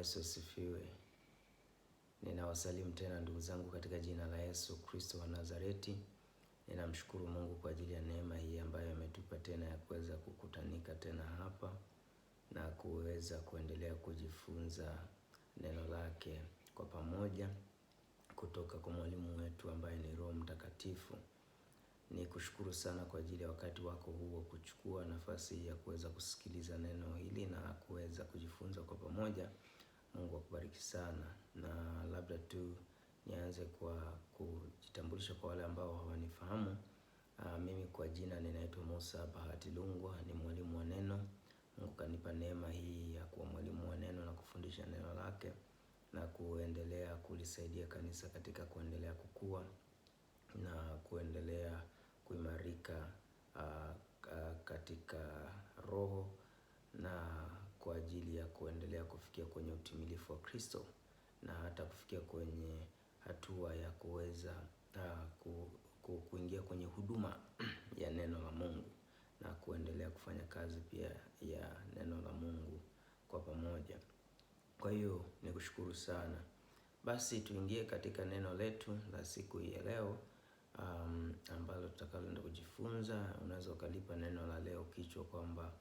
Yesu asifiwe. Ninawasalimu tena ndugu zangu katika jina la Yesu Kristo wa Nazareti. Ninamshukuru Mungu kwa ajili ya neema hii ambayo ametupa tena ya kuweza kukutanika tena hapa na kuweza kuendelea kujifunza neno lake kwa pamoja kutoka kwa mwalimu wetu ambaye ni Roho Mtakatifu. Nikushukuru sana kwa ajili ya wakati wako huo kuchukua nafasi ya kuweza kusikiliza neno hili na kuweza kujifunza kwa pamoja. Mungu akubariki sana, na labda tu nianze kwa kujitambulisha kwa wale ambao hawanifahamu. Mimi kwa jina ninaitwa Musa Bahati Lungwa, ni mwalimu wa neno. Mungu kanipa neema hii ya kuwa mwalimu wa neno na kufundisha neno lake na kuendelea kulisaidia kanisa katika kuendelea kukua na kuendelea kuimarika katika roho na kwa ajili ya kuendelea kufikia kwenye utimilifu wa Kristo na hata kufikia kwenye hatua ya kuweza kuingia kwenye huduma ya neno la Mungu na kuendelea kufanya kazi pia ya neno la Mungu kwa pamoja. Kwa hiyo nikushukuru sana. Basi tuingie katika neno letu la siku hii ya leo ambalo tutakaloenda kujifunza. Unaweza ukalipa neno la leo kichwa kwamba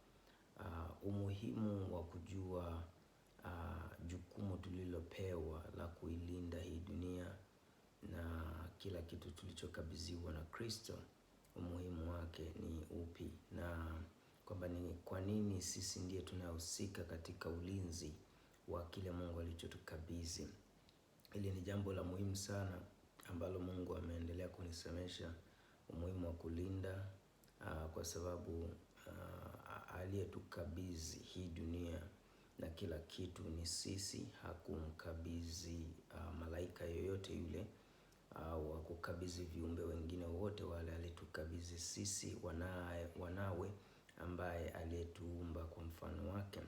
umuhimu wa kujua jukumu tulilopewa la kuilinda hii dunia na kila kitu tulichokabidhiwa na Kristo, umuhimu wake ni upi, na kwamba ni kwa nini sisi ndiye tunahusika katika ulinzi wa kile Mungu alichotukabidhi. Hili ni jambo la muhimu sana ambalo Mungu ameendelea kunisemesha, umuhimu wa kulinda kwa sababu aliyetukabidhi hii dunia na kila kitu ni sisi. Hakumkabidhi malaika yoyote yule au hakukabidhi viumbe wengine wote wale, alitukabidhi sisi wanawe ambaye aliyetuumba kwa mfano wake.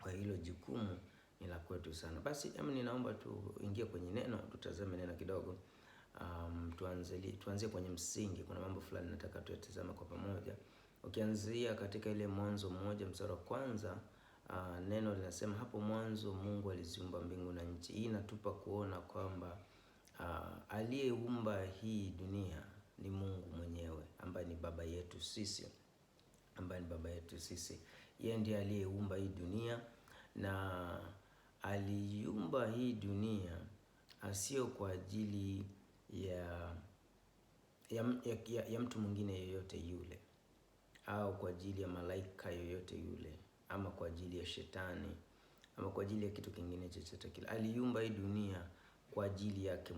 Kwa hilo jukumu ni la kwetu sana. Basi ninaomba tuingie kwenye neno, tutazame neno kidogo. Tuanzie kwenye msingi. Kuna mambo fulani nataka tuyatazame kwa pamoja. Ukianzia katika ile Mwanzo 1 mstari wa kwanza, neno linasema hapo mwanzo Mungu aliziumba mbingu na nchi. Hii inatupa kuona kwamba aliyeumba hii dunia ni Mungu mwenyewe ambaye ni baba yetu sisi. Yeye ndiye aliyeumba hii dunia, na aliumba hii dunia sio kwa ajili ya mtu mwingine yeyote yule, au kwa ajili ya malaika yoyote yule, ama kwa ajili ya shetani, ama kwa ajili ya kitu kingine chochote kile. Aliumba hii dunia kwa ajili yake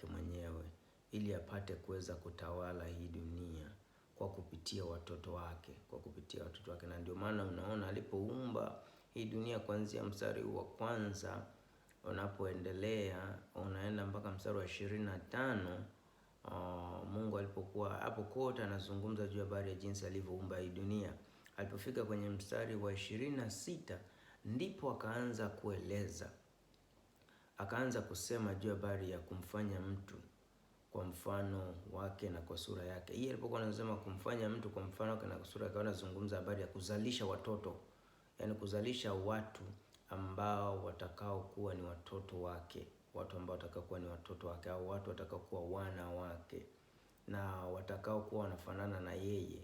mwenyewe, ili apate kuweza kutawala hii dunia kwa kupitia watoto wake. Na ndio maana unaona alipoumba hii dunia kuanzia mstari wa kwanza unapoendelea unaenda mpaka mstari wa 25, Mungu alipokuwa hapo kote anazungumza juu ya habari ya jinsi alivyoumba hii dunia. Alipofika kwenye mstari wa 26 ndipo akaanza kusema juu ya habari ya kumfanya mtu kwa mfano wake na kwa sura yake. Hii alipokuwa anasema kumfanya mtu kwa mfano wake na kwa sura yake, anazungumza habari ya kuzalisha watoto, yaani kuzalisha watu ambao watakao kuwa ni watoto wake, au watu watakao kuwa wana wake na watakao kuwa wanafanana na yeye.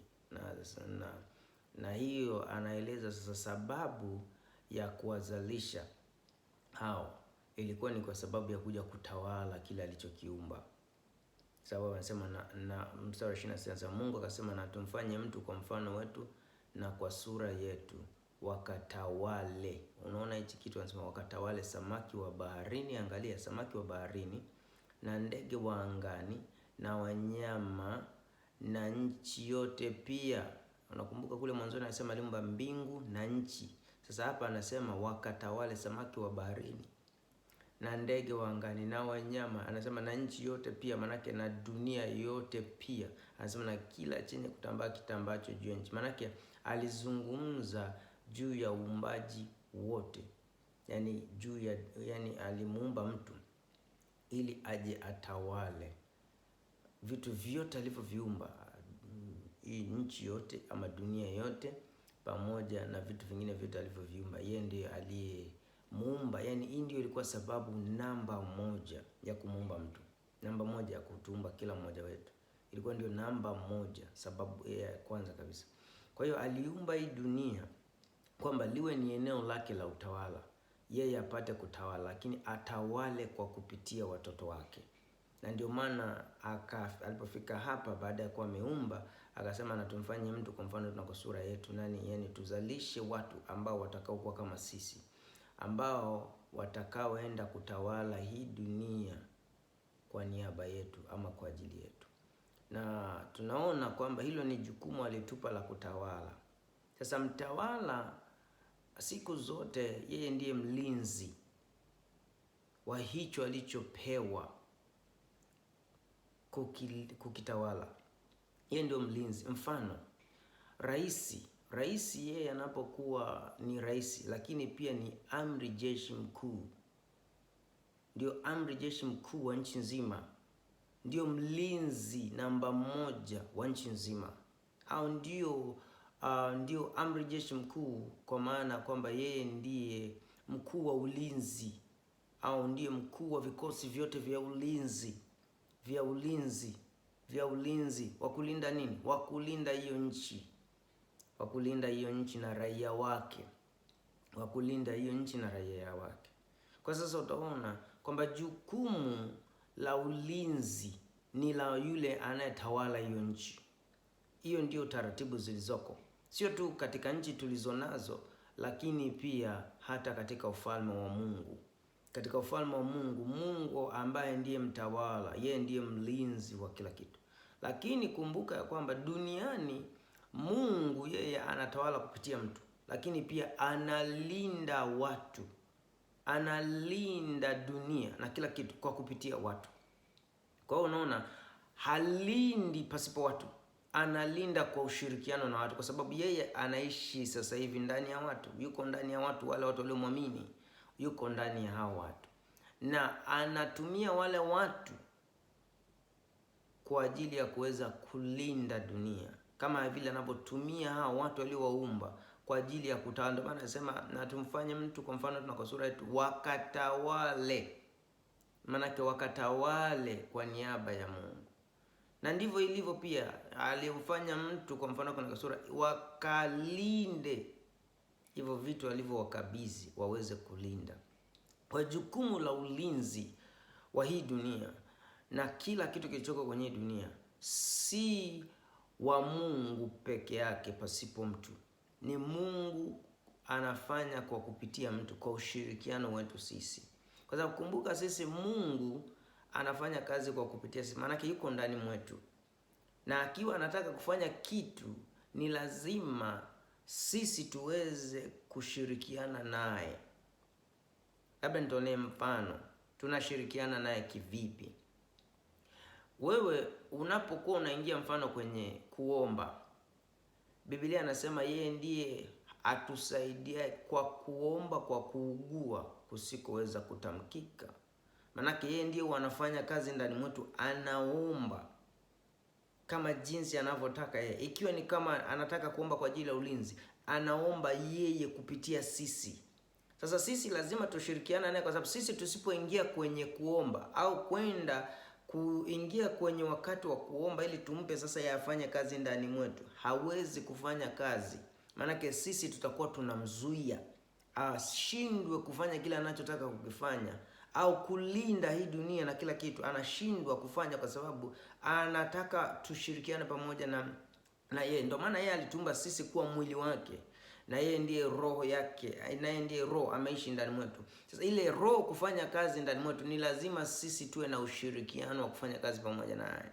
Na hiyo anaeleza sasa sababu ya kuwazalisha hao ilikuwa ni kwa sababu ya kuja kutawala kile alichokiumba. Sababu anasema na mstari wa 26, Mungu akasema na tumfanye mtu kwa mfano wetu na kwa sura yetu, wakatawale. Unaona hichi kitu anasema wakatawale samaki wa baharini, angalia, samaki wa baharini na ndege wa angani na wanyama na nchi yote pia. Unakumbuka kule mwanzo anasema aliumba mbingu na nchi. Sasa hapa anasema wakatawale samaki wa baharini na ndege wa angani na wanyama, anasema na nchi yote pia, manake na dunia yote pia. Anasema na kila chenye kutambaa kitambacho juu ya nchi. Manake alizungumza juu ya uumbaji wote. Yani alimuumba mtu ili aje atawale vitu vyote alivyoviumba, hii nchi yote ama dunia yote pamoja na vitu vingine vyote alivyoviumba. Yeye ndiye aliyemuumba. Yani hii ndio ilikuwa sababu namba moja ya kumuumba mtu, namba moja ya kutuumba kila mmoja wetu, ilikuwa ndio namba moja, sababu ya kwanza kabisa. Kwa hiyo aliumba hii dunia kwamba liwe ni eneo lake la utawala, yeye apate kutawala, lakini atawale kwa kupitia watoto wake. Na ndio maana alipofika hapa, baada ya kuwa ameumba, akasema na tumfanye mtu kwa mfano na kwa sura yetu. Nani? Yani tuzalishe watu ambao watakao kuwa kama sisi, ambao watakaoenda kutawala hii dunia kwa niaba yetu ama kwa ajili yetu. Na tunaona kwamba hilo ni jukumu alitupa la kutawala. Sasa mtawala siku zote yeye ndiye mlinzi wa hicho alichopewa kukitawala. Yeye ndio mlinzi. Mfano, rais yeye anapokuwa ni rais, lakini pia ni amri jeshi mkuu, ndio amri jeshi mkuu wa nchi nzima, ndio mlinzi namba moja wa nchi nzima, au ndio amri jeshi mkuu, kwa maana kwamba yeye ndiye mkuu wa ulinzi, au ndiye mkuu wa vikosi vyote vya ulinzi wa kulinda nini? Wa kulinda hiyo nchi, wa kulinda hiyo nchi na raia wake, wa kulinda hiyo nchi na raia wake. Kwa sasa utaona kwamba jukumu la ulinzi ni la yule anayetawala hiyo nchi. Hiyo ndio taratibu zilizoko, sio tu katika nchi tulizonazo, lakini pia hata katika ufalme wa Mungu. Katika ufalme wa Mungu, Mungu ambaye ndiye mtawala, yeye ndiye mlinzi wa kila kitu. Lakini kumbuka ya kwamba duniani Mungu yeye anatawala kupitia mtu, lakini pia analinda watu, analinda dunia na kila kitu kwa kupitia watu. Kwa hiyo unaona, halindi pasipo watu, analinda kwa ushirikiano na watu, kwa sababu yeye anaishi sasa hivi ndani ya watu, yuko ndani ya watu, wale watu waliomwamini, yuko ndani ya hao watu, na anatumia wale watu kwa ajili ya kuweza kulinda dunia, kama vile anapotumia hao watu waliowaumba kwa ajili ya kutawala. Ndio maana anasema na tumfanye mtu kwa mfano na kwa sura yetu, wakatawale. Maanake wakatawale kwa niaba ya Mungu. Na ndivyo ilivyo pia, aliyemfanya mtu kwa mfano kwa sura, wakalinde hivyo vitu alivyowakabidhi waweze kulinda. Kwa jukumu la ulinzi wa hii dunia na kila kitu kilichoko kwenye dunia si wa Mungu peke yake pasipo mtu, ni Mungu anafanya kwa kupitia mtu, kwa ushirikiano wetu sisi. Kwa sababu kumbuka, sisi Mungu anafanya kazi kwa kupitia sisi, maanake yuko ndani mwetu, na akiwa anataka kufanya kitu ni lazima sisi tuweze kushirikiana naye. Labda nitolee mfano, tunashirikiana naye kivipi? Wewe unapokuwa unaingia mfano kwenye kuomba, Biblia anasema yeye ndiye atusaidia kwa kuomba kwa kuugua kusikoweza kutamkika. Manake yeye ndiye anafanya kazi ndani mwetu, anaomba kama jinsi anavyotaka yeye. Ikiwa ni kama anataka kuomba kwa ajili ya ulinzi, anaomba yeye kupitia sisi. Sasa sisi lazima tushirikiane naye, kwa sababu sisi tusipoingia kwenye kuomba au kwenda kuingia kwenye wakati wa kuomba ili tumpe sasa yafanye kazi ndani mwetu, hawezi kufanya kazi. Maanake sisi tutakuwa tunamzuia ashindwe kufanya kile anachotaka kukifanya, au kulinda hii dunia na kila kitu anashindwa kufanya, kwa sababu anataka tushirikiane pamoja na yeye. Ndio maana yeye alituumba sisi kuwa mwili wake, na yeye ndiye roho yake, na yeye ndiye roho ameishi ndani mwetu. Sasa ile roho kufanya kazi ndani mwetu, ni lazima sisi tuwe na ushirikiano wa kufanya kazi pamoja naye.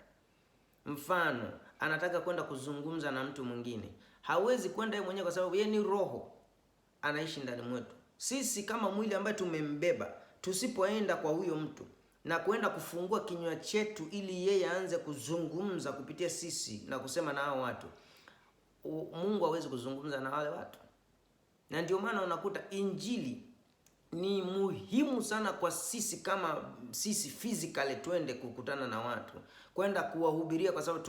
Mfano, anataka kwenda kuzungumza na mtu mwingine, hawezi kwenda yeye mwenyewe kwa sababu yeye ni roho, anaishi ndani mwetu. Sisi kama mwili ambaye tumembeba, tusipoenda kwa huyo mtu na kwenda kufungua kinywa chetu ili yeye aanze kuzungumza kupitia sisi na kusema na hao watu, Mungu hawezi kuzungumza na wale watu. Na ndio maana unakuta injili ni muhimu sana kwa sisi, kama sisi physically twende kukutana na watu, kwenda kuwahubiria, kwa sababu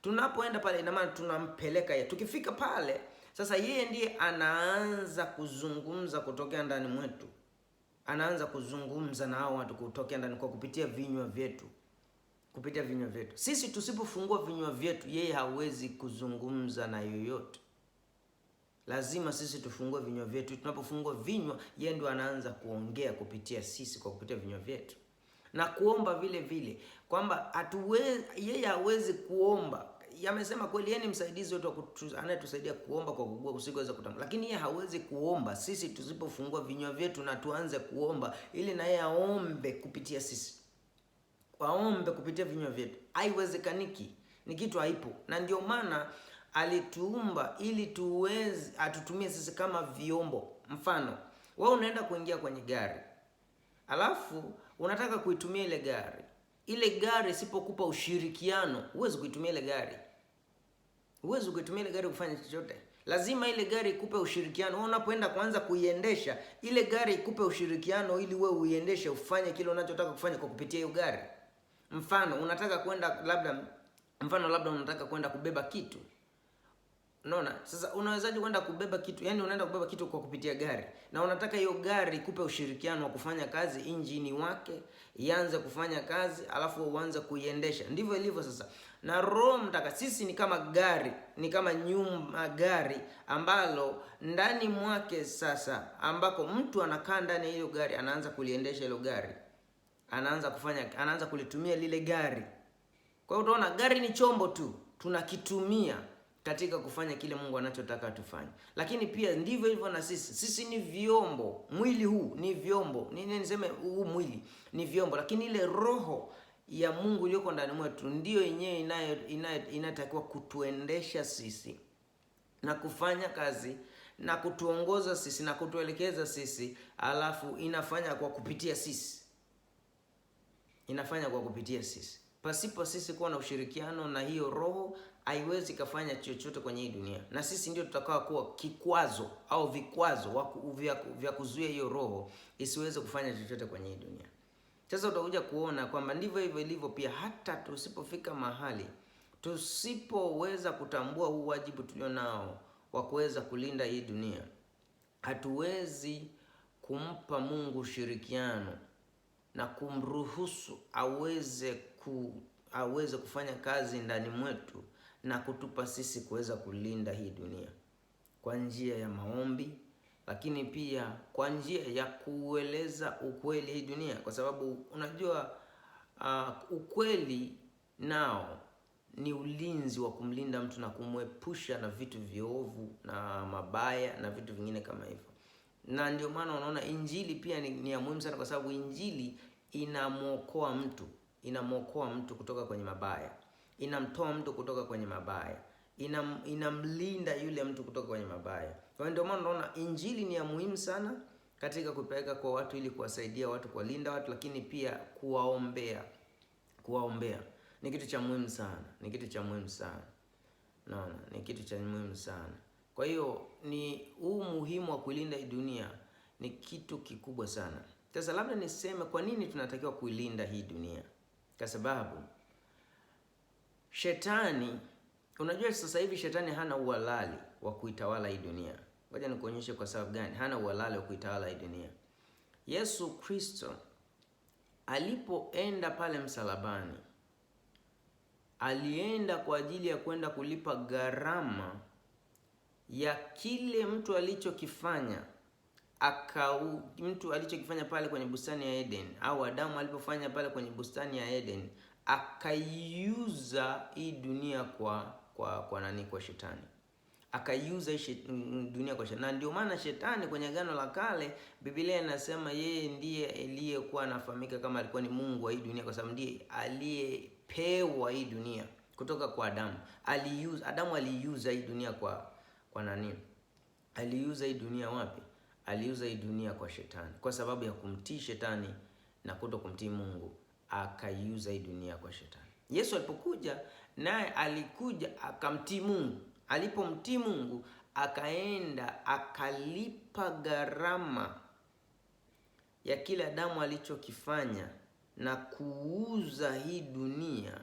tunapoenda pale ina maana tunampeleka yeye. Tukifika pale Sasa yeye ndiye anaanza kuzungumza kutokea ndani mwetu, anaanza kuzungumza na hao watu kutokea ndani kwa kupitia vinywa vyetu, kupitia vinywa vyetu. Sisi tusipofungua vinywa vyetu, yeye hawezi kuzungumza na yoyote. Lazima sisi tufungue vinywa vyetu. Tunapofungua vinywa, yeye ndio anaanza kuongea kupitia sisi, kwa kupitia vinywa vyetu. Na kuomba vile vile, kwamba yeye hawezi kuomba. Yamesema kweli yeye ni msaidizi wetu anayetusaidia kuomba kwa kugua kusikoweza kutamka, lakini yeye hawezi kuomba sisi tusipofungua vinywa vyetu na tuanze kuomba ili na yeye aombe kupitia sisi, waombe kupitia vinywa vyetu. Haiwezekaniki, ni kitu haipo. Na ndio maana alituumba ili atutumie sisi kama vyombo. Mfano, wewe unaenda kuingia kwenye gari, alafu unataka kuitumia ile gari isipokupa ushirikiano, huwezi kuitumia ile gari. Huwezi kuitumia ile gari kufanya chochote. Lazima ile gari ikupe ushirikiano. Wewe unapoenda kuanza kuiendesha, ile gari ikupe ushirikiano ili wewe uiendeshe, ufanye kile unachotaka kufanya kwa kupitia hiyo gari. Mfano, unataka kwenda labda unataka kwenda kubeba kitu. Unaona? Sasa unawezaje kwenda kubeba kitu? Yaani unaenda kubeba kitu kwa kupitia gari. Na unataka hiyo gari kupe ushirikiano wa kufanya kazi, injini wake ianze kufanya kazi, alafu uanze kuiendesha. Ndivyo ilivyo sasa. Na Roho Mtakatifu sisi ni kama gari, ni kama gari ambalo ndani mwake sasa, ambako mtu anakaa ndani ya hiyo gari, anaanza kuliendesha hilo gari. Anaanza kulitumia lile gari. Kwa hiyo utaona gari ni chombo tu, tunakitumia katika kufanya kile Mungu anachotaka tufanye. Lakini pia ndivyo hivyo na sisi ni vyombo. Mwili huu ni vyombo. Niseme huu mwili ni vyombo, lakini ile roho ya Mungu iliyoko ndani mwetu ndio yenyewe inatakiwa kutuendesha sisi na kufanya kazi na kutuongoza sisi na kutuelekeza sisi, alafu inafanya kwa kupitia sisi. Inafanya kwa kupitia sisi. Pasipo sisi kuwa na ushirikiano na hiyo roho, haiwezi kafanya chochote kwenye hii dunia. Na sisi ndio tutakao kuwa kikwazo au vikwazo vya kuzuia hiyo roho isiweze kufanya chochote kwenye hii dunia. Sasa utakuja kuona kwamba ndivyo hivyo ilivyo pia, hata tusipofika mahali, tusipoweza kutambua huu wajibu tulio nao wa kuweza kulinda hii dunia, hatuwezi kumpa Mungu ushirikiano na kumruhusu aweze kufanya kazi ndani mwetu na kutupa sisi kuweza kulinda hii dunia kwa njia ya maombi, lakini pia kwa njia ya kueleza ukweli hii dunia, kwa sababu unajua ukweli nao ni ulinzi wa kumlinda mtu na kumwepusha na vitu viovu na mabaya na vitu vingine kama hivyo. Na ndio maana unaona injili pia ni ya muhimu sana, kwa sababu injili inamwokoa mtu kutoka kwenye mabaya, inamtoa mtu kutoka kwenye mabaya, inamlinda yule mtu kutoka kwenye mabaya. Kwa ndio maana unaona injili ni ya muhimu sana katika kupeleka kwa watu, ili kuwasaidia watu, kuwalinda watu, lakini pia kuwaombea. Ni kitu cha muhimu sana, ni kitu cha muhimu sana. Kwa hiyo ni huu muhimu wa kuilinda hii dunia ni kitu kikubwa sana. Sasa labda niseme kwa nini tunatakiwa kuilinda hii dunia. Kwa sababu shetani, unajua sasa hivi shetani hana uhalali wa kuitawala hii dunia. Ngoja nikuonyeshe kwa sababu gani hana uhalali wa kuitawala hii dunia. Yesu Kristo alipoenda pale msalabani, alienda kwa ajili ya kwenda kulipa gharama ya kile mtu alichokifanya pale kwenye bustani ya Eden, au Adamu alipofanya pale kwenye bustani ya Eden, akaiuza hii dunia kwa shetani. Akaiuza hii dunia kwa shetani. Na ndio maana shetani kwenye Agano la Kale Biblia inasema yeye ndiye aliyekuwa anafahamika kama alikuwa ni mungu wa hii dunia, kwa sababu ndiye aliyepewa hii dunia kutoka kwa Adamu. Adamu aliuza hii dunia kwa nani? Aliuza hii dunia wapi? Aliuza hii dunia kwa shetani. Kwa sababu ya kumtii shetani na kuto kumtii Mungu, akaiuza hii dunia kwa shetani. Yesu alipokuja, naye alikuja akamtii Mungu. Alipomtii Mungu, akaenda akalipa gharama ya kile Adamu alichokifanya na kuuza hii dunia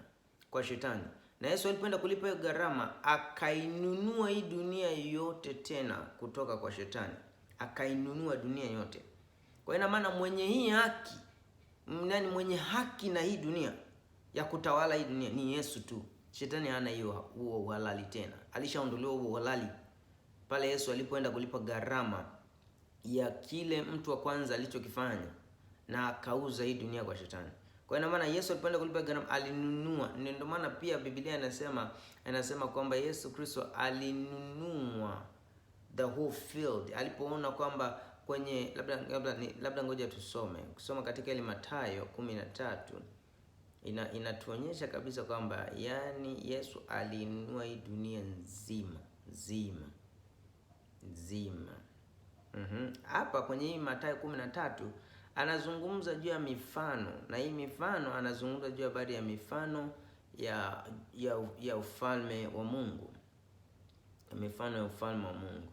kwa shetani. Na Yesu alipoenda kulipa hiyo gharama, akainunua hii dunia yote tena kutoka kwa shetani, akainunua dunia yote. Kwa ina maana mwenye hii haki, nani mwenye haki na hii dunia ya kutawala hii dunia ni Yesu tu. Shetani hana huo uhalali tena, alishaondolewa huo uhalali pale Yesu alipoenda kulipa gharama ya kile mtu wa kwanza alichokifanya, na akauza hii dunia kwa shetani. Kwa ina maana Yesu alipoenda kulipa gharama alinunua. Ndio maana pia Biblia inasema kwamba Yesu Kristo alinunua the whole field. Alipoona kwamba kwenye labda ngoja tusome. Kusoma katika ile Mathayo 13 inatuonyesha kabisa kwamba yani Yesu alinunua hii dunia nzima. Hapa kwenye hii Mathayo 13 anazungumza juu ya mifano, na hii mifano anazungumza juu ya habari ya mifano ya ufalme wa Mungu, mifano ya ufalme wa Mungu.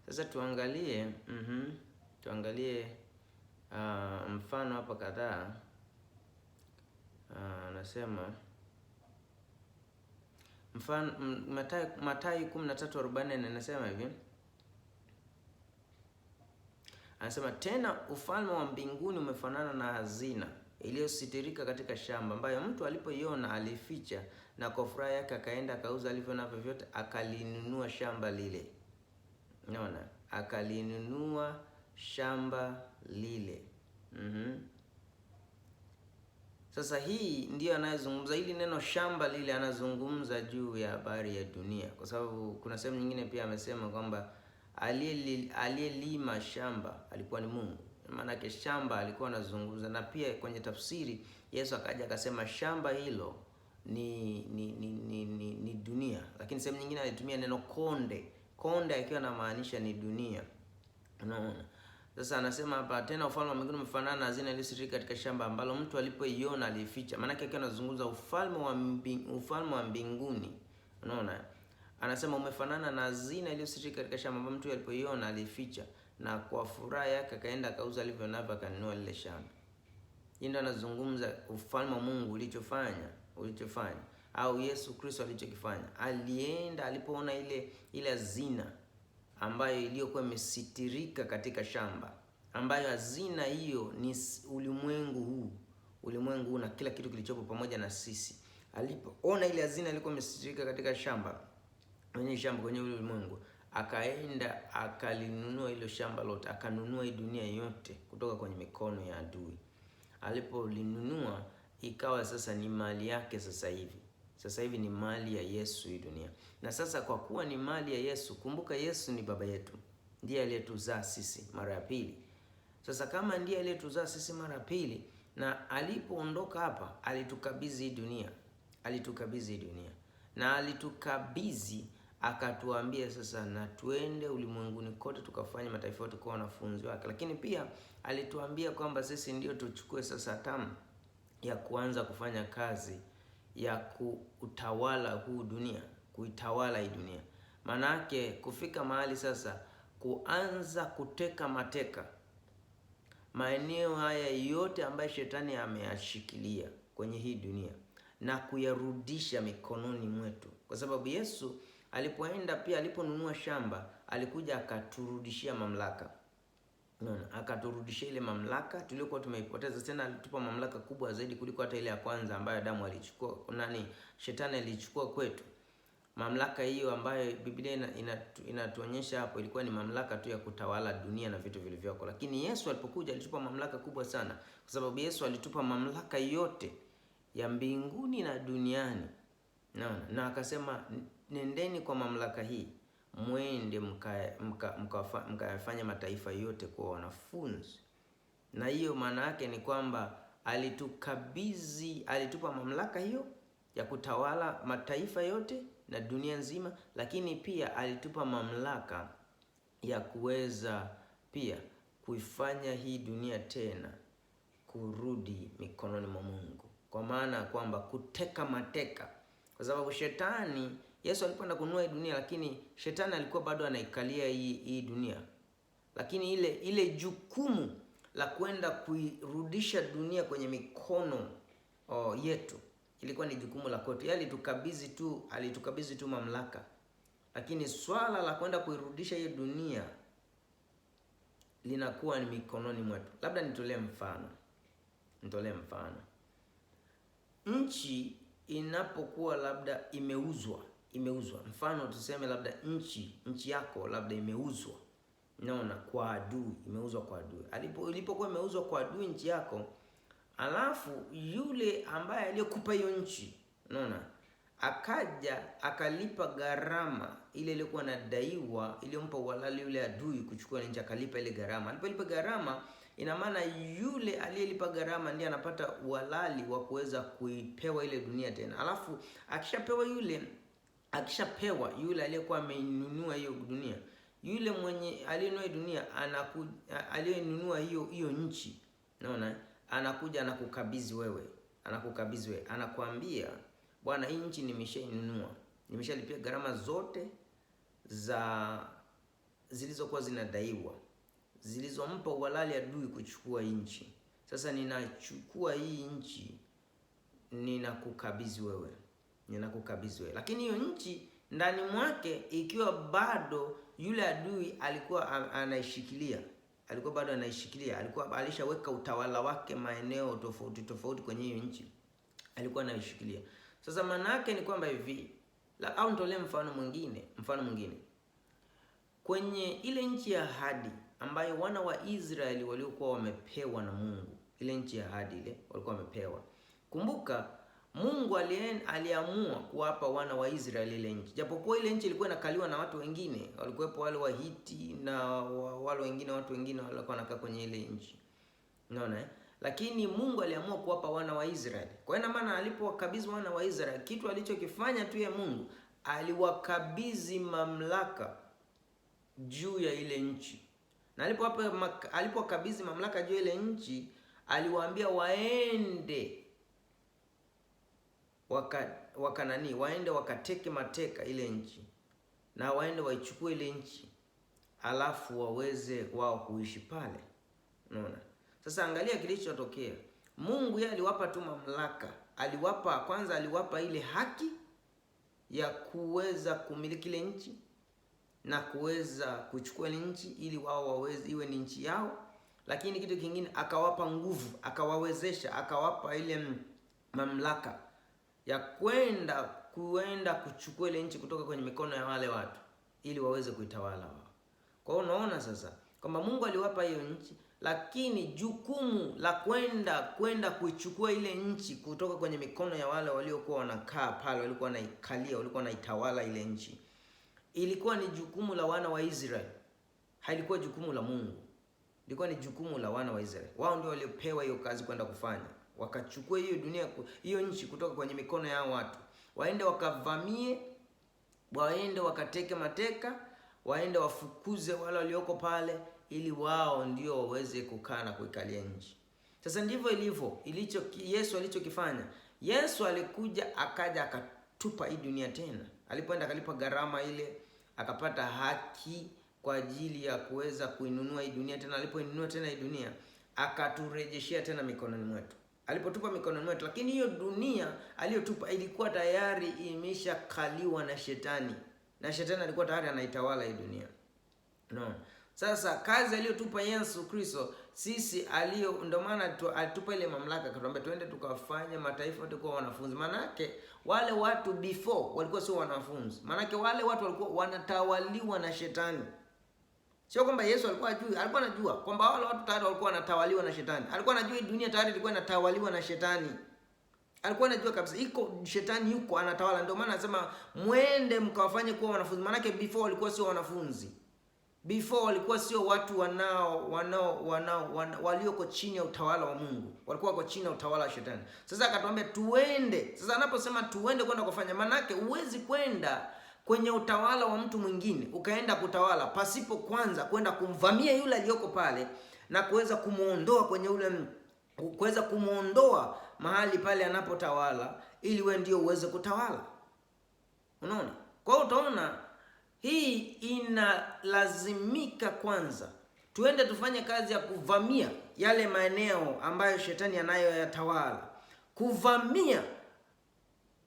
Sasa tuangalie mfano hapa kadhaa. Anasema mfano Mathayo 13:40 anasema hivi. Anasema tena ufalme wa mbinguni umefanana na hazina iliyositirika katika shamba, ambayo mtu alipoiona alificha, na kwa furaha yake akaenda akauza alivyo navyo vyote akalinunua shamba lile. Unaona? Akalinunua shamba lile. Sasa hii ndio anayezungumza, hili neno shamba lile, anazungumza juu ya habari ya dunia, kwa sababu kuna sehemu nyingine pia amesema kwamba aliyelima shamba alikuwa ni Mungu. Maana yake shamba alikuwa anazungumza, na pia kwenye tafsiri Yesu akaja akasema shamba hilo ni dunia, lakini sehemu nyingine alitumia neno konde akiwa anamaanisha ni dunia. Unaona? Sasa anasema hapa tena ufalme wa mbinguni umefanana na hazina iliyositirika katika shamba, ambalo mtu alipoiona alificha. Maana yake akiwa anazungumza ufalme wa mbinguni. Unaona? Anasema umefanana na hazina iliyositirika katika shamba, ambalo mtu alipoiona alificha, na kwa furaha yake akaenda akauza alivyo navyo akanunua lile shamba. Hii ndio anazungumza ufalme wa Mungu ulichofanya au Yesu Kristo alichokifanya. Alienda alipoona ile hazina ambayo iliyokuwa imesitirika katika shamba, ambayo hazina hiyo ni ulimwengu huu na kila kitu kilichopo pamoja na sisi. Alipoona ile hazina ilikuwa imesitirika katika shamba kwenye ulimwengu, akaenda akalinunua hilo shamba lote, akanunua hii dunia yote kutoka kwenye mikono ya adui. Alipolinunua ikawa sasa ni mali yake. Sasa hivi ni mali ya Yesu hii dunia. Na sasa kwa kuwa ni mali ya Yesu, kumbuka Yesu ni baba yetu, ndiye aliyetuzaa sisi mara ya pili. Sasa kama ndiye aliyetuzaa sisi mara ya pili, na alipoondoka hapa alitukabidhi hii dunia, na alitukabidhi akatuambia sasa na tuende ulimwenguni kote tukafanye mataifa yote kuwa wanafunzi wake. Lakini pia alituambia kwamba sisi ndio tuchukue sasa hatamu ya kuanza kufanya kazi ya kuitawala hii dunia. Maana yake kufika mahali sasa kuanza kuteka mateka maeneo haya yote ambayo shetani ameyashikilia kwenye hii dunia na kuyarudisha mikononi mwetu, kwa sababu Yesu alipoenda pia aliponunua shamba alikuja akaturudishia mamlaka. Akaturudishia ile mamlaka tuliyokuwa tumeipoteza, tena alitupa mamlaka kubwa zaidi kuliko hata ile ya kwanza ambayo Adamu alichukua, shetani alichukua kwetu. Mamlaka hiyo ambayo Biblia inatuonyesha hapo ilikuwa ni mamlaka tu ya kutawala dunia na vitu vilivyoko, lakini Yesu alipokuja alitupa mamlaka kubwa sana, kwa sababu Yesu alitupa mamlaka yote ya mbinguni na duniani. Na akasema nendeni kwa mamlaka hii mwende mkafanya mataifa yote kuwa wanafunzi. Na hiyo maana yake ni kwamba alitupa mamlaka hiyo ya kutawala mataifa yote na dunia nzima, lakini pia alitupa mamlaka ya kuweza pia kuifanya hii dunia tena kurudi mikononi mwa Mungu, kwa maana kwamba kuteka mateka, kwa sababu shetani, Yesu alikwenda kununua hii dunia, lakini shetani alikuwa bado anaikalia hii dunia, lakini ile jukumu la kwenda kuirudisha dunia kwenye mikono yetu ilikuwa ni jukumu la kwetu. Yeye alitukabidhi tu mamlaka, lakini swala la kwenda kuirudisha hiyo dunia linakuwa ni mikononi mwetu. Labda nitolee mfano. Nchi inapokuwa labda imeuzwa, mfano tuseme labda nchi yako labda imeuzwa, unaona, kwa adui, imeuzwa kwa adui. Ilipokuwa imeuzwa kwa adui nchi yako, alafu yule ambaye aliyokupa hiyo nchi, unaona, akaja akalipa gharama ile iliyokuwa nadaiwa, iliyompa uhalali yule adui kuchukua nchi, akalipa ile gharama. Alipolipa gharama, ina maana yule aliyelipa gharama ndiye anapata uhalali wa kuweza kuipewa ile dunia tena. Alafu akishapewa yule aliyekuwa ameinunua hiyo dunia, yule mwenye aliyenunua dunia aliyenunua hiyo nchi, unaona, anakuja anakukabidhi wewe, anakuambia, bwana, hii nchi nimeshainunua, nimeshalipia gharama zote zilizokuwa zinadaiwa, zilizompa uhalali adui kuchukua nchi. Sasa ninachukua hii nchi, ninakukabidhi wewe. Lakini hiyo nchi ndani mwake ikiwa bado yule adui alikuwa anaishikilia, alikuwa alishaweka utawala wake maeneo tofauti kwenye hiyo nchi, alikuwa anaishikilia. Sasa maana yake ni kwamba hivi, au nitolee mfano mwingine. Kwenye ile nchi ya ahadi ambayo wana wa Israeli waliokuwa wamepewa na Mungu, ile nchi ya ahadi ile walikuwa wamepewa. Kumbuka Mungu aliamua kuwapa wana wa Israeli ile nchi. Japokuwa ile nchi ilikuwa inakaliwa na watu wengine, walikuwepo wale wa Hiti na watu wengine walikuwa wanakaa kwenye ile nchi. Unaona? Lakini Mungu aliamua kuwapa wana wa Israeli. Kwa hiyo maana alipowakabidhi wana wa Israeli, kitu alichokifanya tu Mungu, aliwakabidhi mamlaka juu ya ile nchi. Na alipowakabidhi mamlaka juu ya ile nchi, aliwaambia waende waende wakateke mateka ile nchi, na waende waichukue ile nchi, alafu waweze wao kuishi pale. Unaona? Sasa angalia kilichotokea. Mungu yeye aliwapa tu mamlaka. Aliwapa ile haki ya kuweza kumiliki ile nchi na kuweza kuchukua ile nchi ili wao waweze iwe ni nchi yao. Lakini kitu kingine, akawapa nguvu, akawawezesha, akawapa ile mamlaka ya kuenda kuchukua ile nchi kutoka kwenye mikono ya wale watu ili waweze kuitawala wao. Kwa hiyo unaona sasa kwamba Mungu aliwapa hiyo nchi, lakini jukumu la kwenda kuichukua ile nchi kutoka kwenye mikono ya wale waliokuwa wanakaa pale, walikuwa wanaikalia, walikuwa wanaitawala ile nchi, ilikuwa ni jukumu la wana wa Israeli. Halikuwa jukumu la Mungu. Ilikuwa ni jukumu la wana wa Israeli. Wao ndio waliopewa hiyo kazi kwenda kufanya. Wakachukua hiyo dunia, hiyo nchi kutoka kwenye mikono ya watu. Waende wakavamie, waende wakateke mateka, waende wafukuze wale walioko pale ili wao ndio waweze kukaa na kuikalia nchi. Sasa ndivyo ilivyo. Yesu alichokifanya. Yesu alikuja akaja akatupa hii dunia tena. Alipoenda akalipa gharama ile, akapata haki kwa ajili ya kuweza kuinunua hii dunia tena. Alipoinunua tena hii dunia, akaturejeshia tena mikononi mwetu. Alipotupa mikononi mwetu, lakini hiyo dunia aliyotupa ilikuwa tayari imeshakaliwa na shetani. Na shetani alikuwa tayari anaitawala hii dunia. No. Sasa kazi aliyotupa Yesu Kristo sisi ndio maana alitupa ile mamlaka, akatuambia twende tukafanye mataifa yote kuwa wanafunzi. Manake wale watu before walikuwa sio wanafunzi. Manake wale watu walikuwa wanatawaliwa na shetani. Sio kwamba Yesu alikuwa anajua kwamba wale watu tayari walikuwa wanatawaliwa na shetani. Alikuwa anajua hii dunia tayari ilikuwa inatawaliwa na shetani. Alikuwa anajua kabisa shetani yuko anatawala. Ndio maana anasema mwende mkawafanye kuwa wanafunzi. Manake before walikuwa sio wanafunzi. Before walikuwa sio watu walioko chini ya utawala wa Mungu. Walikuwa wako chini ya utawala wa shetani. Sasa akatuambia tuende. Sasa anaposema tuende kwenda kufanya, manake huwezi kwenda kwenye utawala wa mtu mwingine ukaenda kutawala pasipo kwanza kwenda kumvamia yule aliyoko pale na kuweza kumuondoa kwenye kuweza kumuondoa mahali pale anapotawala, ili we ndio uweze kutawala. Unaona? Kwa hiyo utaona hii inalazimika kwanza tuende tufanye kazi ya kuvamia yale maeneo ambayo shetani anayoyatawala, kuvamia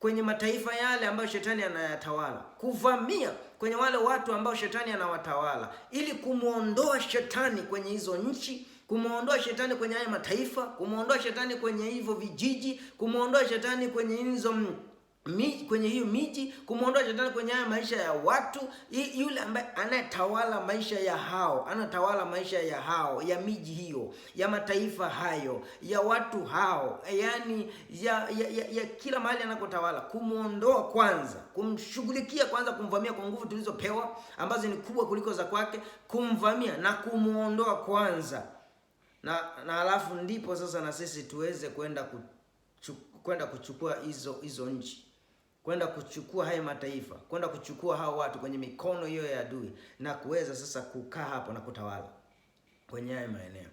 kwenye mataifa yale ambayo shetani anayatawala, kuvamia kwenye wale watu ambao shetani anawatawala, ili kumuondoa shetani kwenye hizo nchi, kumuondoa shetani kwenye haya mataifa, kumuondoa shetani kwenye hivyo vijiji, kumuondoa shetani kwenye hizo kwenye hiyo miji, kumuondoa shetani kwenye haya maisha ya watu, yule ambaye anatawala maisha ya hao, anatawala maisha ya hao, ya miji hiyo, ya mataifa hayo, ya watu hao, yani ya kila mahali anakotawala, kumuondoa kwanza, kumshughulikia kwanza, kumvamia kwa nguvu tulizopewa ambazo ni kubwa kuliko za kwake, kumvamia na kumuondoa kwanza, na alafu ndipo sasa na sisi tuweze kwenda kuchukua hizo nchi, kwenda kuchukua haya mataifa, kwenda kuchukua hao watu kwenye mikono hiyo ya adui, na kuweza sasa kukaa hapo na kutawala kwenye haya maeneo.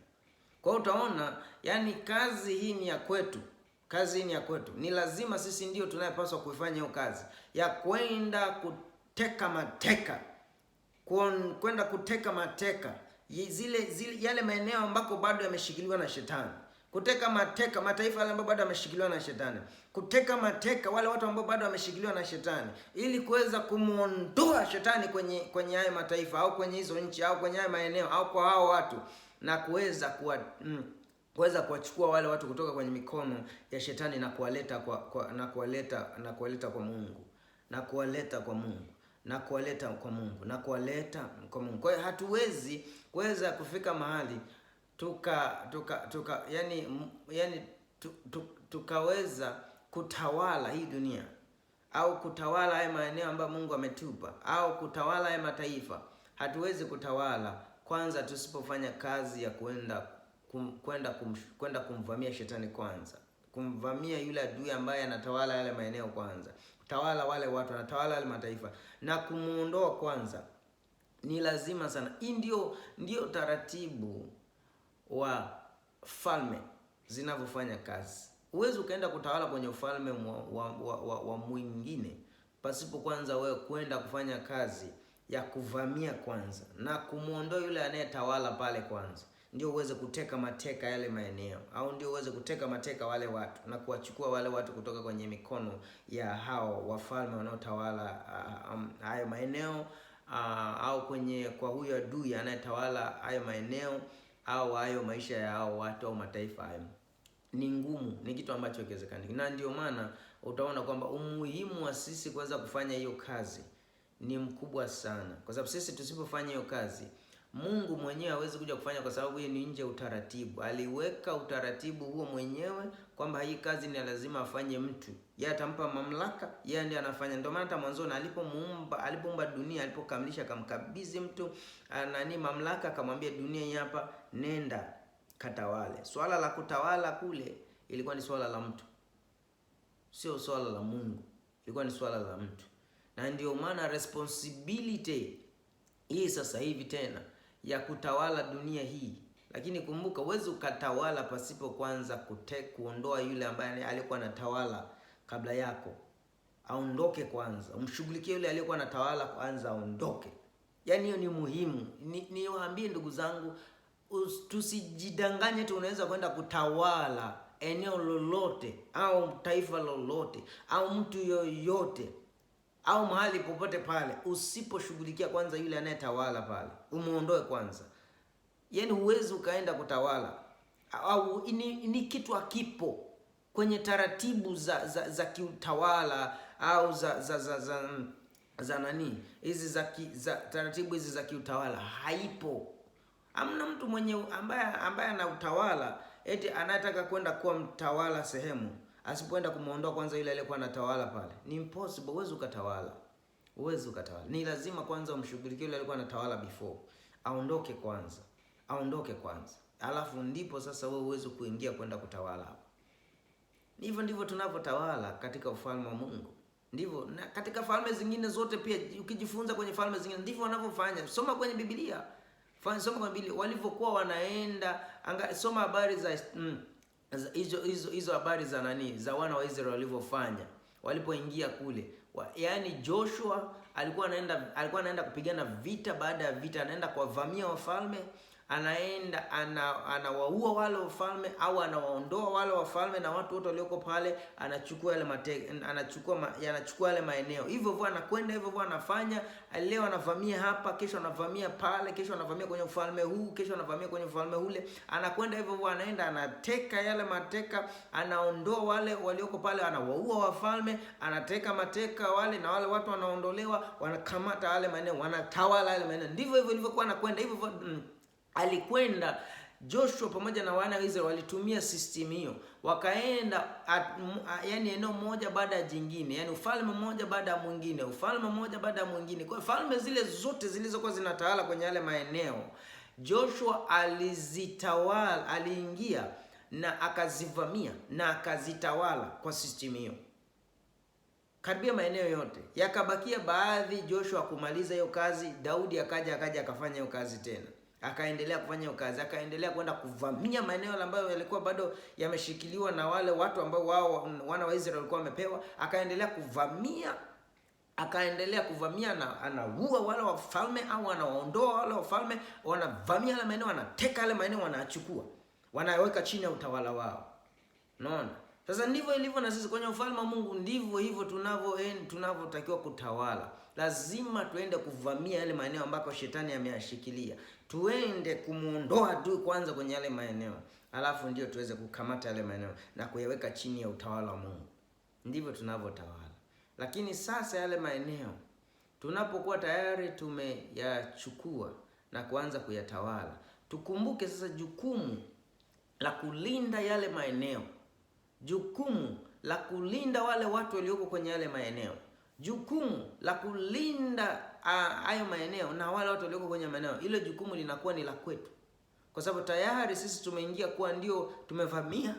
Kwa hiyo utaona, yani kazi hii ni ya kwetu, kazi hii ni ya kwetu. Ni lazima sisi ndio tunayepaswa kuifanya hiyo kazi ya kwenda kuteka mateka, kwenda kuteka mateka yale maeneo ambako bado yameshikiliwa na shetani, kuteka mateka mataifa yale ambayo bado yameshikiliwa na shetani, kuteka mateka wale watu ambao bado wameshikiliwa na shetani, ili kuweza kumuondoa shetani kwenye haya mataifa au kwenye hizo nchi au kwenye haya maeneo au kwa hao watu, na kuweza kuwachukua wale watu kutoka kwenye mikono ya shetani na kuwaleta kwa Mungu, na kuwaleta kwa Mungu, na kuwaleta kwa Mungu, na kuwaleta kwa Mungu. Kwa hiyo hatuwezi kuweza kufika mahali tukaweza kutawala hii dunia au kutawala haya maeneo ambayo Mungu ametupa au kutawala haya mataifa. Hatuwezi kutawala kwanza tusipofanya kazi ya kwenda kumvamia shetani kwanza, kumvamia yule adui ambaye anatawala yale maeneo kwanza, kutawala wale watu, anatawala yale mataifa na kumuondoa kwanza. Ni lazima sana. Hii ndio taratibu wa falme zinavyofanya kazi. Huwezi ukaenda kutawala kwenye ufalme wa mwingine pasipo kwanza wewe kwenda kufanya kazi ya kuvamia kwanza na kumuondoa yule anayetawala pale kwanza, ndio uweze kuteka mateka yale maeneo, au ndio uweze kuteka mateka wale watu na kuwachukua wale watu kutoka kwenye mikono ya hao wafalme wanaotawala hayo maeneo, au kwa huyo adui anayetawala hayo maeneo au hayo maisha ya hao watu au mataifa hayo. Ni ngumu, ni kitu ambacho hakiwezekani. Na ndio maana utaona kwamba umuhimu wa sisi kuweza kufanya hiyo kazi ni mkubwa sana, kwa sababu sisi tusipofanya hiyo kazi, Mungu mwenyewe hawezi kuja kufanya, kwa sababu yeye ni nje utaratibu. Aliweka utaratibu huo mwenyewe kwamba hii kazi ni lazima afanye mtu. Yeye atampa mamlaka, yeye ndiye anafanya. Ndio maana hata mwanzo alipoumba dunia, alipokamilisha akamkabidhi mtu mamlaka, akamwambia dunia hii hapa, nenda katawale. Swala la kutawala kule ilikuwa ni swala la mtu, sio swala la Mungu, ilikuwa ni swala la mtu. Na ndio maana responsibility hii sasa hivi tena ya kutawala dunia hii. Lakini kumbuka, huwezi ukatawala pasipo kwanza kuondoa yule ambaye alikuwa anatawala kabla yako. Aondoke kwanza, umshughulikie yule aliyekuwa anatawala kwanza, aondoke. Yaani hiyo ni muhimu. Niwaambie ndugu zangu, tusijidanganye tu unaweza kwenda kutawala eneo lolote au taifa lolote au mtu yoyote au mahali popote pale usiposhughulikia kwanza yule anayetawala pale, umuondoe kwanza. Yaani huwezi ukaenda kutawala au ni kitu hakipo kwenye taratibu za kiutawala au za nani hizi za taratibu hizi za kiutawala, haipo. Hamna mtu ambaye ana utawala eti anataka kwenda kuwa mtawala sehemu asipoenda kumuondoa kwanza yule aliyekuwa anatawala pale. Ni impossible. Huwezi ukatawala. Ni lazima kwanza umshughulikie yule aliyekuwa anatawala before. Aondoke kwanza. Alafu ndipo sasa wewe uweze kuingia kwenda kutawala hapo. Ndivyo tunavyotawala katika ufalme wa Mungu. Ndivyo na katika falme zingine zote pia, ukijifunza kwenye falme zingine ndivyo wanavyofanya. Soma kwenye Biblia. Soma kwenye Biblia walivyokuwa wanaenda, soma habari hizo habari za nani, za wana wa Israeli walivyofanya walipoingia kule. Yaani Joshua alikuwa anaenda kupigana vita baada ya vita, anaenda kuwavamia wafalme, anaenda anawaua wale wafalme au anawaondoa wale wafalme na watu wote walioko pale, anachukua yale maeneo. Hivyo hivyo anakwenda hivyo hivyo anafanya. Leo anavamia hapa, kesho anavamia pale, kesho anavamia kwenye ufalme huu, kesho anavamia kwenye ufalme ule. Anakwenda hivyo hivyo, anaenda anateka yale mateka, anaondoa wale walioko pale, anawaua wafalme, anateka mateka wale, na wale watu wanaondolewa, wanakamata wale maeneo, wanatawala yale maeneo. Ndivyo hivyo ilivyokuwa anakwenda hivyo hivyo. Alikwenda Joshua pamoja na wana wa Israeli walitumia system hiyo, wakaenda yani eneo moja baada ya jingine, yani ufalme mmoja baada ya mwingine, ufalme mmoja baada ya mwingine. Kwa falme zile zote zilizokuwa zinatawala kwenye yale maeneo, Joshua alizitawala, aliingia na akazivamia na akazitawala kwa system hiyo karibia maeneo yote. Yakabakia baadhi Joshua kumaliza hiyo kazi, Daudi akaja akafanya hiyo kazi tena. Akaendelea kufanya hiyo kazi, akaendelea kwenda kuvamia maeneo ambayo yalikuwa bado yameshikiliwa na wale watu ambao wao wana wa Israeli walikuwa wamepewa. Akaendelea kuvamia na anaua wale wafalme au anawaondoa wale wafalme, wanavamia yale maeneo, wanateka yale maeneo, wanachukua, wanaweka chini ya utawala wao. Unaona? Sasa ndivyo ilivyo na sisi kwenye ufalme wa Mungu, ndivyo hivyo tunavyotakiwa kutawala. Lazima tuende kuvamia yale maeneo ambako shetani ameyashikilia. Tuende kumuondoa adui kwanza kwenye yale maeneo, alafu ndio tuweze kukamata yale maeneo na kuyaweka chini ya utawala wa Mungu. Ndivyo tunavyotawala. Lakini sasa yale maeneo tunapokuwa tayari tumeyachukua na kuanza kuyatawala, tukumbuke sasa jukumu la kulinda yale maeneo, jukumu la kulinda wale watu walioko kwenye yale maeneo, jukumu la kulinda hayo maeneo na wale watu walioko kwenye maeneo. Ile jukumu linakuwa ni la kwetu, kwa sababu tayari sisi tumeingia kuwa ndio tumevamia,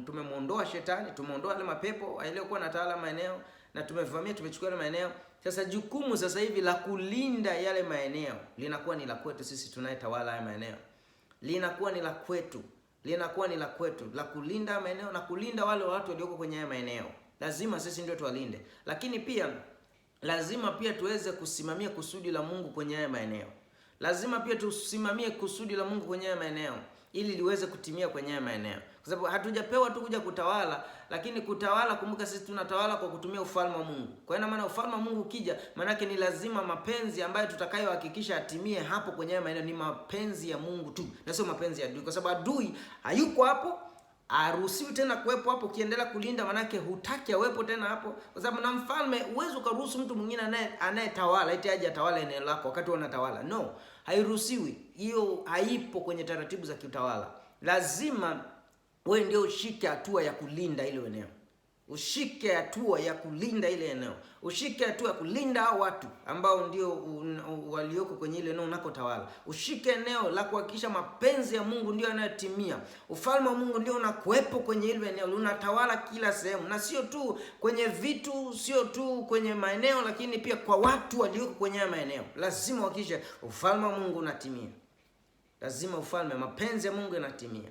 tumemuondoa shetani, tumeondoa wale mapepo waliokuwa natawala maeneo, na tumevamia, tumechukua yale maeneo. Sasa jukumu sasa hivi la kulinda yale maeneo linakuwa ni la kwetu sisi tunayetawala haya maeneo. Linakuwa ni la kwetu la kulinda maeneo na kulinda wale watu walioko kwenye haya maeneo. Lazima sisi ndio tuwalinde, lakini pia lazima pia tuweze kusimamia kusudi la Mungu kwenye haya maeneo. Lazima pia tusimamie kusudi la Mungu kwenye haya maeneo ili liweze kutimia kwenye haya maeneo, kwa sababu hatujapewa tu kuja kutawala, lakini kutawala, kumbuka sisi tunatawala kwa kutumia ufalme wa Mungu. Kwa hiyo maana ufalme wa Mungu ukija, maana yake ni lazima mapenzi ambayo tutakayohakikisha atimie hapo kwenye haya maeneo ni mapenzi ya Mungu tu, na sio mapenzi ya adui, kwa sababu adui hayuko hapo, haruhusiwi tena kuwepo hapo. Ukiendelea kulinda, manake hutaki awepo tena hapo, kwa sababu na mfalme uwezo ukaruhusu mtu mwingine anayetawala eti aje atawala eneo lako wakati unatawala. No, hairuhusiwi. Hiyo haipo kwenye taratibu za kiutawala. Lazima wewe ndio ushike hatua ya kulinda ile eneo, ushike hatua ya kulinda ile eneo, ushike hatua ya kulinda hao watu ambao ndio walioko kwenye ile eneo unakotawala. Ushike eneo la kuhakikisha mapenzi ya Mungu ndio yanayotimia, ufalme wa Mungu ndio unakuepo kwenye ile eneo, unatawala kila sehemu, na sio tu kwenye vitu, sio tu kwenye maeneo, lakini pia kwa watu walioko kwenye maeneo. Lazima uhakikishe ufalme wa Mungu unatimia, lazima mapenzi ya Mungu yanatimia,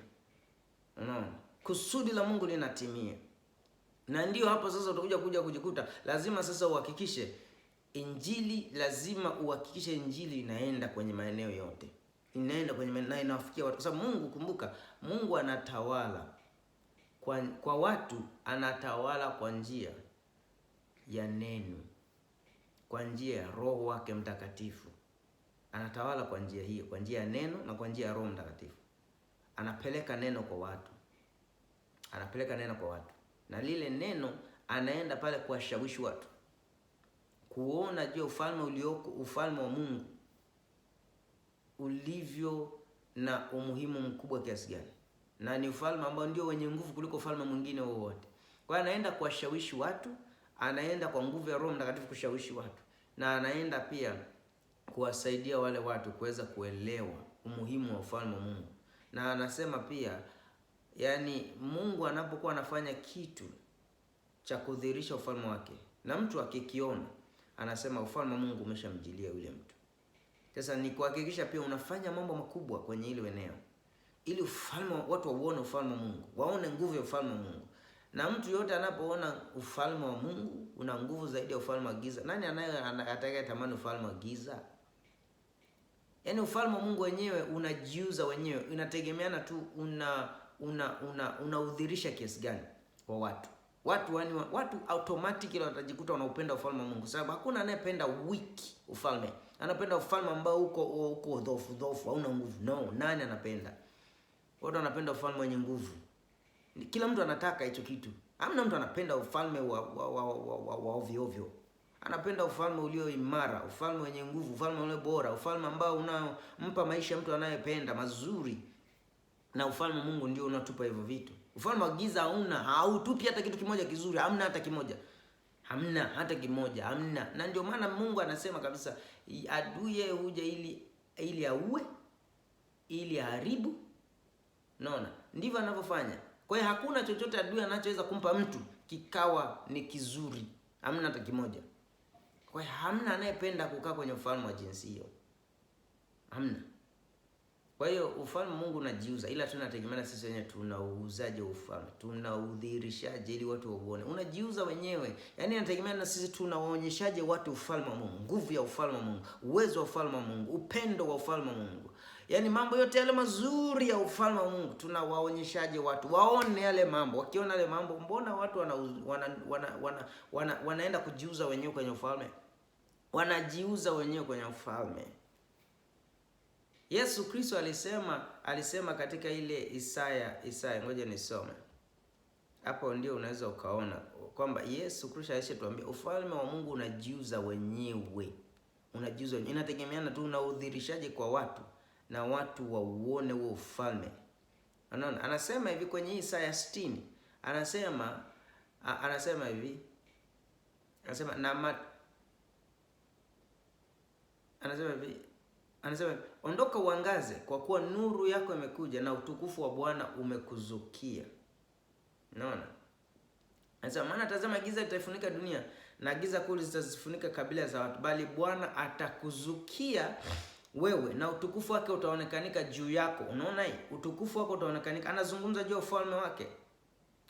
unaona, kusudi la Mungu linatimia. Na ndio hapo sasa utakuja kujikuta lazima sasa uhakikishe injili, lazima uhakikishe injili inaenda kwenye maeneo yote, inaenda kwenye maeneo na inawafikia watu, kwa sababu Mungu, kumbuka, Mungu anatawala kwa watu, anatawala kwa njia ya neno, kwa njia ya Roho wake Mtakatifu. Anatawala kwa njia hiyo, kwa njia ya neno na kwa njia ya Roho Mtakatifu. Anapeleka neno kwa watu, na lile neno anaenda pale kuwashawishi watu kuona je, ufalme ulioko, ufalme wa Mungu ulivyo na umuhimu mkubwa kiasi gani, na ni ufalme ambao ndio wenye nguvu kuliko ufalme mwingine wowote. Kwa hiyo anaenda kuwashawishi watu, anaenda kwa nguvu ya Roho Mtakatifu kushawishi watu, na anaenda pia kuwasaidia wale watu kuweza kuelewa umuhimu wa ufalme wa Mungu. Na anasema pia, yani Mungu anapokuwa anafanya kitu cha kudhihirisha ufalme wake na mtu akikiona, anasema ufalme wa Mungu umeshamjilia yule mtu. Sasa ni kuhakikisha pia unafanya mambo makubwa kwenye ile eneo ili ufalme, watu wauone ufalme wa Mungu, waone nguvu ya ufalme wa Mungu. Na mtu yote anapoona ufalme wa Mungu una nguvu zaidi ya ufalme wa giza, nani atakayetamani ufalme wa giza? Yaani ufalme wa Mungu wenyewe unajiuza wenyewe, inategemeana tu unaudhirisha kiasi gani kwa watu. Watu automatically watajikuta wanaupenda ufalme wa Mungu, sababu hakuna anayependa weak ufalme. Anapenda ufalme ambao uko dhaifu, hauna nguvu. No, nani anapenda? Watu wanapenda ufalme wenye nguvu. Kila mtu anataka hicho kitu. Hamna mtu anapenda ufalme wa ovyo ovyo. Anapenda ufalme ulio imara, ufalme wenye nguvu, ufalme ulio bora, ufalme ambao unampa maisha mtu anayependa mazuri. Na ufalme wa Mungu ndio unatupa hivyo vitu. Ufalme wa giza hautupi hata kitu kimoja kizuri, hamna hata kimoja. Hamna hata kimoja, hamna. Na ndio maana Mungu anasema kabisa, adui huja ili aue, ili aharibu. Unaona? Ndivyo anavyofanya. Kwa hiyo hakuna chochote adui anachoweza kumpa mtu kikawa ni kizuri. Hamna hata kimoja. Kwa hiyo hamna anayependa kukaa kwenye ufalme wa jinsi hiyo. Hamna. Kwa hiyo ufalme Mungu unajiuza, ila tunategemea sisi wenyewe tunauzaje ufalme, tunaudhihirishaje ili watu waone. Unajiuza wenyewe. Yaani inategemea na sisi tunawaonyeshaje watu ufalme wa Mungu, nguvu ya ufalme wa Mungu, uwezo wa ufalme wa Mungu, upendo wa ufalme wa Mungu. Yaani mambo yote yale mazuri ya ufalme wa Mungu tunawaonyeshaje watu waone yale mambo. Wakiona yale mambo, mbona watu wanaenda kujiuza wenyewe kwenye ufalme? Wanajiuza wenyewe kwenye ufalme. Yesu Kristo alisema katika ile Isaya, ngoja nisome. Hapo ndio unaweza ukaona kwamba Yesu Kristo alishetuambia ufalme wa Mungu unajiuza wenyewe. Unajiuza wenyewe. Inategemeana tu unaudhirishaje kwa watu na watu wauone huo ufalme. Unaona? Anasema hivi kwenye Isaya 60. Anasema hivi. Anasema ondoka uangaze, kwa kuwa nuru yako imekuja na utukufu wa Bwana umekuzukia. Unaona? Anasema maana tazama giza litaifunika dunia na giza kuu zitazifunika kabila za watu, bali Bwana atakuzukia wewe na utukufu wake utaonekanika juu yako. Unaona hii? Utukufu wako utaonekanika. Anazungumza juu ya ufalme wake.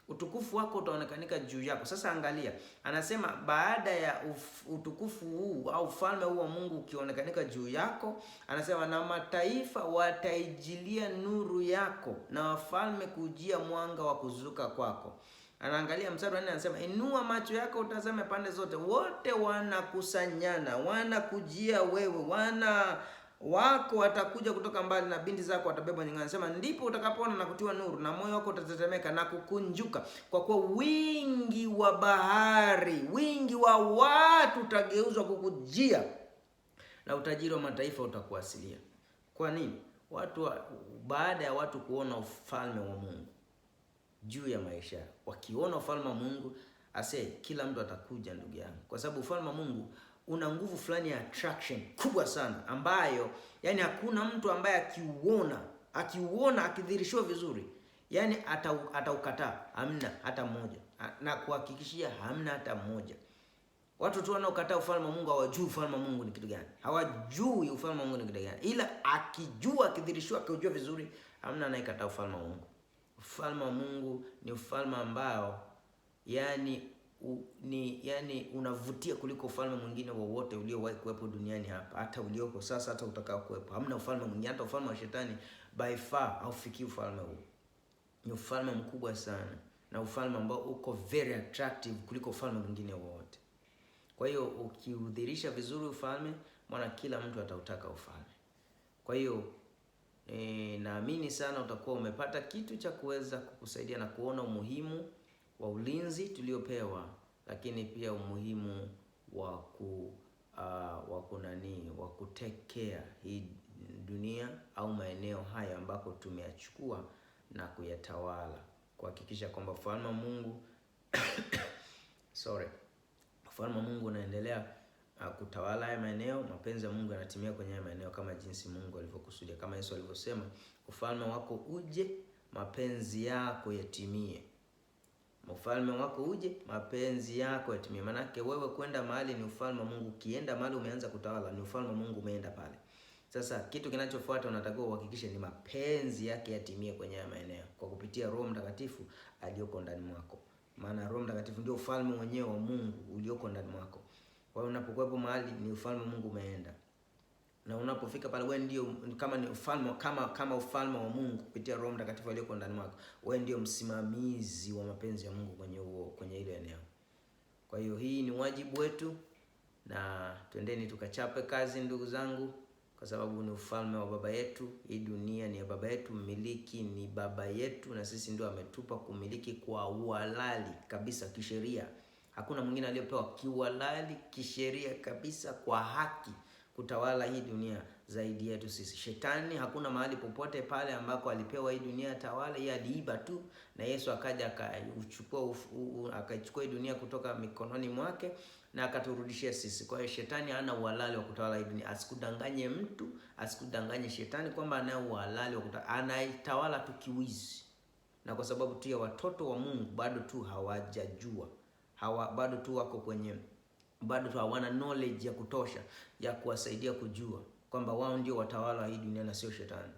Utukufu wako utaonekanika juu yako. Sasa angalia, anasema baada ya utukufu huu au ufalme huu wa Mungu ukionekanika juu yako, anasema na mataifa wataijilia nuru yako na wafalme kujia mwanga wa kuzuka kwako. Anaangalia mstari wa 4, anasema inua macho yako utazame pande zote, wote wanakusanyana, wanakujia wewe, wako watakuja kutoka mbali na binti zako watabebwa nyingine. Anasema ndipo utakapoona na kutiwa nuru na moyo wako utatetemeka na kukunjuka, kwa kuwa wingi wa bahari, wingi wa watu utageuzwa kukujia na utajiri wa mataifa utakuasilia. Kwa nini? Baada ya watu kuona ufalme wa Mungu juu ya maisha, wakiona ufalme wa Mungu, kila mtu atakuja, ndugu yangu, kwa sababu ufalme wa Mungu una nguvu fulani ya attraction kubwa sana, ambayo yani hakuna mtu ambaye akiuona akidhirishwa vizuri, yani ataukataa. Hamna hata mmoja, na kuhakikishia hamna hata mmoja. Watu tu wanaokataa ufalme wa Mungu hawajui ufalme wa Mungu ni kitu gani. Hawajui ufalme wa Mungu ni kitu gani. Ila akijua, akidhirishwa, akijua vizuri, hamna anayekataa ufalme wa Mungu. Ufalme wa Mungu ni ufalme ambao yani unavutia kuliko ufalme mwingine wowote uliowahi kuwepo duniani hapa, hata ulioko sasa, hata utakao kuwepo. Hamna ufalme mwingine, hata ufalme wa shetani by far haufikii ufalme huu. Ni ufalme mkubwa sana, na ufalme ambao uko very attractive kuliko ufalme mwingine wowote. Kwa hiyo ukiudhirisha vizuri ufalme, maana kila mtu atautaka ufalme. Kwa hiyo naamini sana utakuwa umepata kitu cha kuweza kukusaidia na kuona umuhimu wa ulinzi tuliopewa, lakini pia umuhimu wa kutekea hii dunia au maeneo haya ambako tumeyachukua na kuyatawala, kuhakikisha kwamba ufalme wa Mungu ufalme wa Mungu unaendelea kutawala haya maeneo. Mapenzi ya Mungu yanatimia kwenye haya maeneo kama jinsi Mungu alivyokusudia, kama Yesu alivyosema, ufalme wako uje, mapenzi yako yatimie. Ufalme wako uje, mapenzi yako yatimie. Manake wewe kwenda mahali ni ufalme wa Mungu. Ukienda mahali umeanza kutawala, ni ufalme wa Mungu umeenda pale. Sasa kitu kinachofuata unatakiwa uhakikishe ni mapenzi yake yatimie kwenye haya maeneo kwa kupitia Roho Mtakatifu aliyoko ndani mwako. Maana Roho Mtakatifu ndio ufalme mwenyewe wa Mungu ulioko ndani mwako. Kwa hiyo unapokuwepo mahali ni ufalme wa Mungu umeenda. Na unapofika pale wewe ndio kama ni ufalme kama ufalme wa Mungu kupitia Roho Mtakatifu aliyoko ndani mwako. Wewe ndio msimamizi wa mapenzi ya Mungu kwenye ile eneo. Kwa hiyo hii ni wajibu wetu, na twendeni tukachape kazi ndugu zangu, kwa sababu ni ufalme wa baba yetu. Hii dunia ni ya baba yetu, mmiliki ni baba yetu, na sisi ndio ametupa kumiliki kwa uhalali kabisa kisheria. Hakuna mwingine aliyepewa kiuhalali kisheria kabisa kwa haki kutawala hii dunia zaidi yetu sisi. Shetani hakuna mahali popote pale ambako alipewa hii dunia tawala. Yeye aliiba tu, na Yesu akaja akaichukua hii dunia kutoka mikononi mwake na akaturudishia sisi. Kwa hiyo shetani hana uhalali wa kutawala hii dunia. Asikudanganye mtu, asikudanganye shetani kwamba ana uhalali wa kutawala. Anaitawala tu kiwizi. Na kwa sababu tu ya watoto wa Mungu bado tu hawajajua, bado tu wako kwenye, bado tu hawana knowledge ya kutosha ya kuwasaidia kujua kwamba wao ndio watawala wa hii dunia na sio shetani.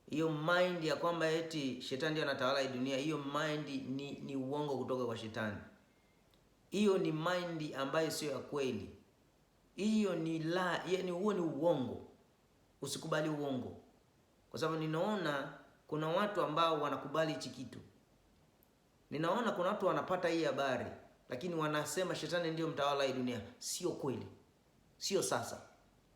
Hiyo mind ya kwamba eti shetani ndiye anatawala hii dunia, hiyo mind ni uongo kutoka kwa shetani. Hiyo ni mind ambayo sio ya kweli. Hiyo ni yani huo ni uongo. Usikubali uongo. Kwa sababu ninaona kuna watu ambao wanakubali hichi kitu. Ninaona kuna watu wanapata hii habari, lakini wanasema shetani ndio mtawala hii dunia. Sio kweli. Sio sasa.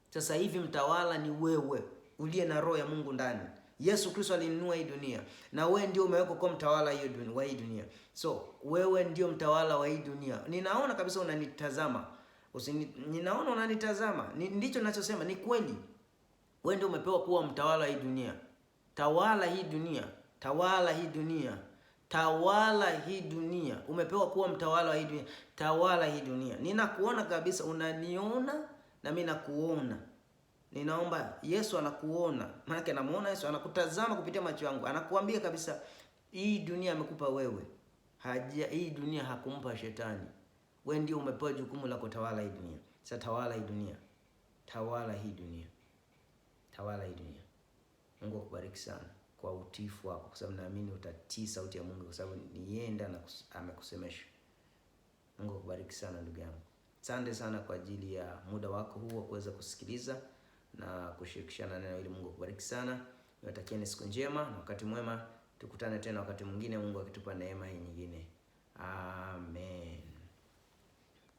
Sasa hivi mtawala ni wewe uliye na roho ya Mungu ndani. Yesu Kristo alinunua hii dunia, na wewe ndio umewekwa kwa mtawala wa hii dunia. So wewe ndio mtawala wa hii dunia. Ninaona kabisa unanitazama. Ninaona unanitazama. Ndicho ninachosema ni kweli. Wewe ndio umepewa kuwa mtawala hii dunia. Tawala hii dunia. Tawala hii dunia. Tawala hii dunia. Umepewa kuwa mtawala wa hii dunia. Tawala hii dunia. Ninakuona kabisa, unaniona na mimi nakuona. Ninaomba Yesu anakuona. Maana yake namuona Yesu anakutazama kupitia macho yangu. Anakuambia kabisa hii dunia amekupa wewe. Hii dunia hakumpa shetani. Wewe ndio umepewa jukumu la kutawala hii dunia. Sasa tawala hii dunia. Tawala hii dunia. Tawala hii dunia. Mungu akubariki sana kwa utiifu wako, kwa sababu naamini utatii sauti ya Mungu, kwa sababu ni yeye ndiye amekusemesha. Mungu akubariki sana ndugu yangu. Asante sana kwa ajili ya muda wako huu wa kuweza kusikiliza na kushirikishana neno hili. Mungu akubariki sana. Niwatakieni siku njema na wakati mwema. Tukutane tena wakati mwingine, Mungu akitupa neema hii nyingine. Amen.